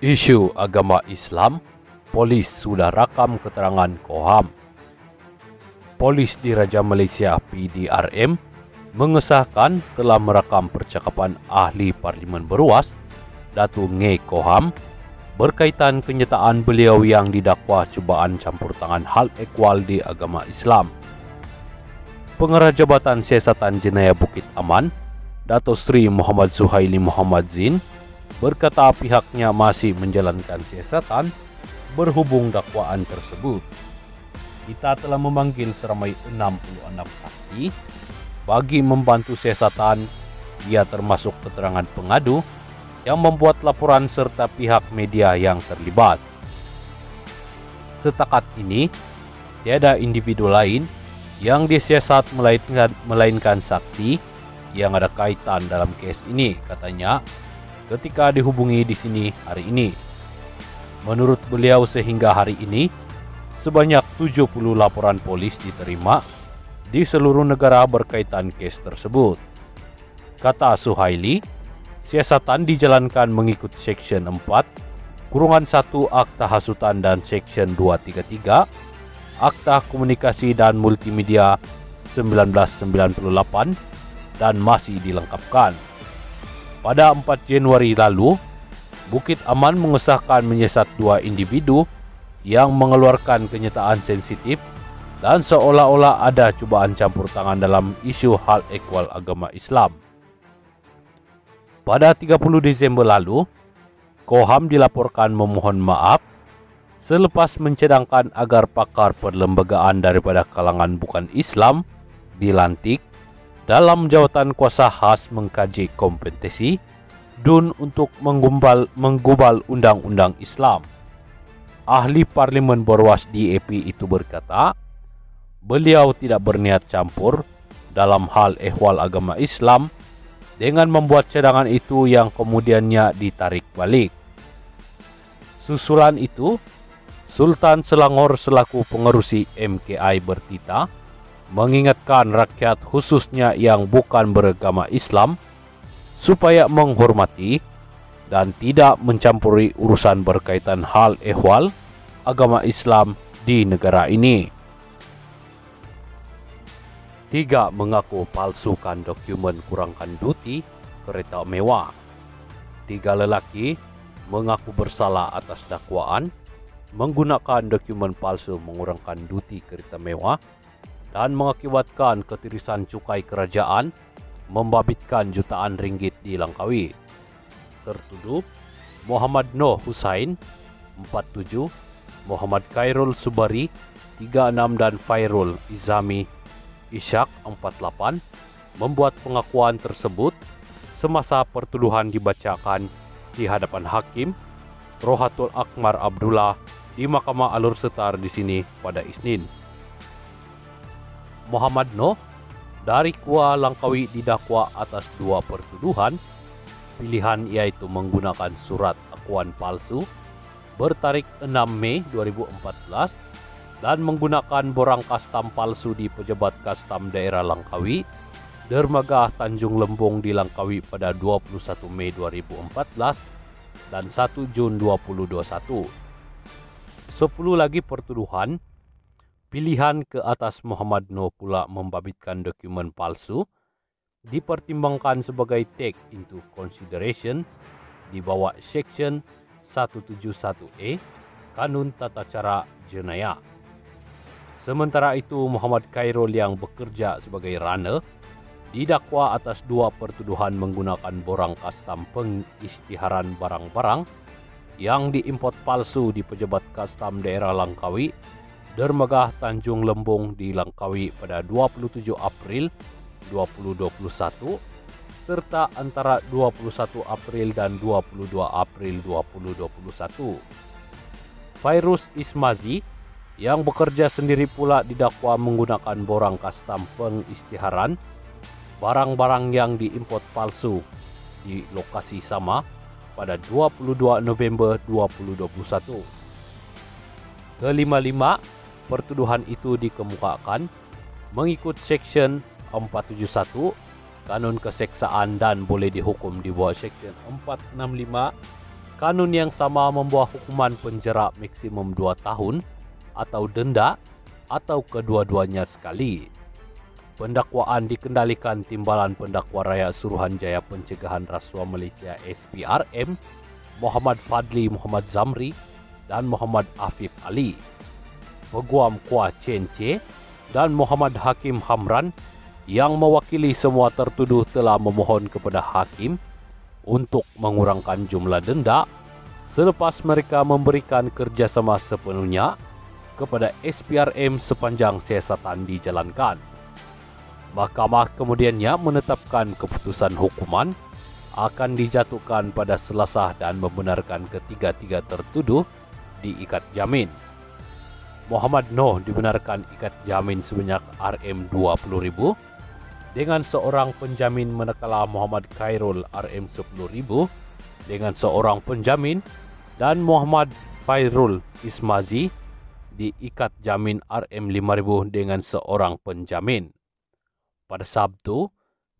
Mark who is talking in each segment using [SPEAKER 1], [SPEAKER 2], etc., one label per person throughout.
[SPEAKER 1] Isu agama Islam, polis sudah rakam keterangan Koham. Polis Diraja Malaysia PDRM mengesahkan telah merakam percakapan ahli Parlimen Beruas Datu Ngei Koham berkaitan kenyataan beliau yang didakwa cubaan campur tangan hal ehwal di agama Islam. Pengarah Jabatan Siasatan Jenayah Bukit Aman, Dato' Sri Muhammad Zuhaili Muhammad Zin, berkata pihaknya masih menjalankan siasatan berhubung dakwaan tersebut. Kita telah memanggil seramai 66 saksi bagi membantu siasatan. Ia termasuk keterangan pengadu yang membuat laporan serta pihak media yang terlibat. Setakat ini, tiada individu lain yang disiasat melainkan saksi yang ada kaitan dalam kes ini, katanya ketika dihubungi di sini hari ini. Menurut beliau sehingga hari ini, sebanyak 70 laporan polis diterima di seluruh negara berkaitan kes tersebut. Kata Suhaili, siasatan dijalankan mengikut Seksyen 4, Kurungan 1 Akta Hasutan dan Seksyen 233, Akta Komunikasi dan Multimedia 1998 dan masih dilengkapkan. Pada 4 Januari lalu, Bukit Aman mengesahkan menyiasat 2 individu yang mengeluarkan kenyataan sensitif dan seolah-olah ada cubaan campur tangan dalam isu hal ehwal agama Islam. Pada 30 Desember lalu, Koham dilaporkan memohon maaf selepas mencadangkan agar pakar perlembagaan daripada kalangan bukan Islam dilantik dalam jawatan kuasa khas mengkaji kompetensi DUN untuk menggubal undang-undang Islam. Ahli Parlimen Beruas DAP itu berkata, beliau tidak berniat campur dalam hal ehwal agama Islam dengan membuat cadangan itu yang kemudiannya ditarik balik. Susulan itu, Sultan Selangor selaku pengerusi MKI bertita mengingatkan rakyat khususnya yang bukan beragama Islam supaya menghormati dan tidak mencampuri urusan berkaitan hal ehwal agama Islam di negara ini. 3. Mengaku palsukan dokumen kurangkan duti kereta mewah. 3 lelaki mengaku bersalah atas dakwaan menggunakan dokumen palsu mengurangkan duti kereta mewah dan mengakibatkan ketirisan cukai kerajaan membabitkan jutaan ringgit di Langkawi. Tertuduh Muhammad Noh Husain 47, Muhammad Khairul Subari 36 dan Fairul Izami Ishak 48 membuat pengakuan tersebut semasa pertuduhan dibacakan di hadapan Hakim Rohatul Akmar Abdullah di Mahkamah Alur Setar di sini pada Isnin. Muhammad Noh dari Kuala Langkawi didakwa atas 2 pertuduhan pilihan, yaitu menggunakan surat akuan palsu bertarik 6 Mei 2014 dan menggunakan borang kastam palsu di Pejabat Kastam Daerah Langkawi, Dermaga Tanjung Lembong di Langkawi pada 21 Mei 2014 dan 1 Jun 2021. 10 lagi pertuduhan pilihan ke atas Muhammad Noh pula membabitkan dokumen palsu dipertimbangkan sebagai take into consideration di bawah Seksyen 171A Kanun Tata Cara Jenayah. Sementara itu, Muhammad Khairul yang bekerja sebagai runner didakwa atas 2 pertuduhan menggunakan borang kastam pengisytiharan barang-barang yang diimport palsu di Pejabat Kastam Daerah Langkawi, Dermaga Tanjung Lembong di Langkawi pada 27 April 2021 serta antara 21 April dan 22 April 2021. Fairuz Ismazi yang bekerja sendiri pula didakwa menggunakan borang kastam pengisytiharan barang-barang yang diimport palsu di lokasi sama pada 22 November 2021. Kelima-lima pertuduhan itu dikemukakan mengikut Seksyen 471 Kanun Keseksaan dan boleh dihukum di bawah Seksyen 465 Kanun yang sama membawa hukuman penjara maksimum 2 tahun atau denda atau kedua-duanya sekali. Pendakwaan dikendalikan Timbalan Pendakwa Rakyat Suruhanjaya Pencegahan Rasuah Malaysia SPRM, Muhammad Fadli Muhammad Zamri dan Muhammad Afif Ali. Peguam Kuah Chen Che dan Muhammad Hakim Hamran yang mewakili semua tertuduh telah memohon kepada hakim untuk mengurangkan jumlah denda selepas mereka memberikan kerjasama sepenuhnya kepada SPRM sepanjang siasatan dijalankan. Mahkamah kemudiannya menetapkan keputusan hukuman akan dijatuhkan pada Selasa dan membenarkan ketiga-tiga tertuduh diikat jamin. Muhammad Noh dibenarkan ikat jamin sebanyak RM20,000 dengan seorang penjamin, manakala Muhammad Khairul RM10,000 dengan seorang penjamin dan Muhammad Fairul Ismazi diikat jamin RM5,000 dengan seorang penjamin. Pada Sabtu,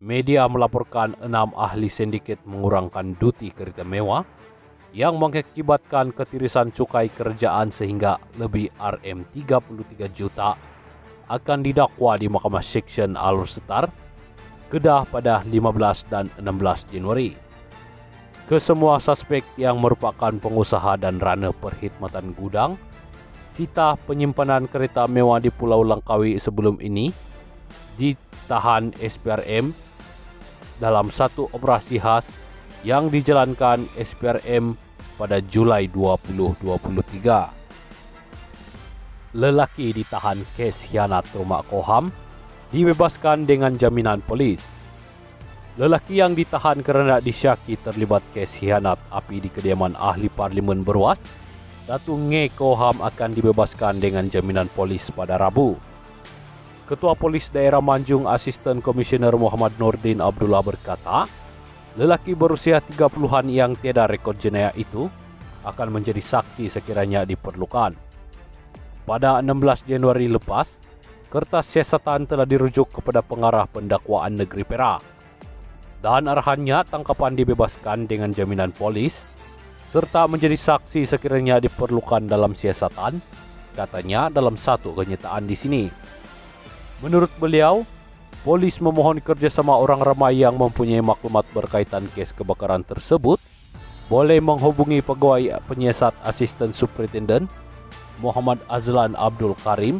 [SPEAKER 1] media melaporkan 6 ahli sindiket mengurangkan duti kereta mewah yang mengakibatkan ketirisan cukai kerajaan sehingga lebih RM33 juta akan didakwa di Mahkamah Seksyen Alor Setar, Kedah pada 15 dan 16 Januari. Kesemua suspek yang merupakan pengusaha dan rana perkhidmatan gudang, sita penyimpanan kereta mewah di Pulau Langkawi sebelum ini ditahan SPRM dalam satu operasi khas yang dijalankan SPRM pada Julai 2023. Lelaki ditahan kes khianat rumah Koham dibebaskan dengan jaminan polis. Lelaki yang ditahan kerana disyaki terlibat kes khianat api di kediaman ahli parlimen Berwas, Datu Nge Koham, akan dibebaskan dengan jaminan polis pada Rabu. Ketua Polis Daerah Manjung Asisten Komisioner Muhammad Nordin Abdullah berkata, lelaki berusia 30-an yang tiada rekod jenayah itu akan menjadi saksi sekiranya diperlukan. Pada 16 Januari lepas, kertas siasatan telah dirujuk kepada pengarah pendakwaan negeri Perak dan arahannya tangkapan dibebaskan dengan jaminan polis serta menjadi saksi sekiranya diperlukan dalam siasatan, katanya dalam satu kenyataan di sini. Menurut beliau, polis memohon kerjasama orang ramai yang mempunyai maklumat berkaitan kes kebakaran tersebut boleh menghubungi pegawai penyiasat Asisten Superintendent Muhammad Azlan Abdul Karim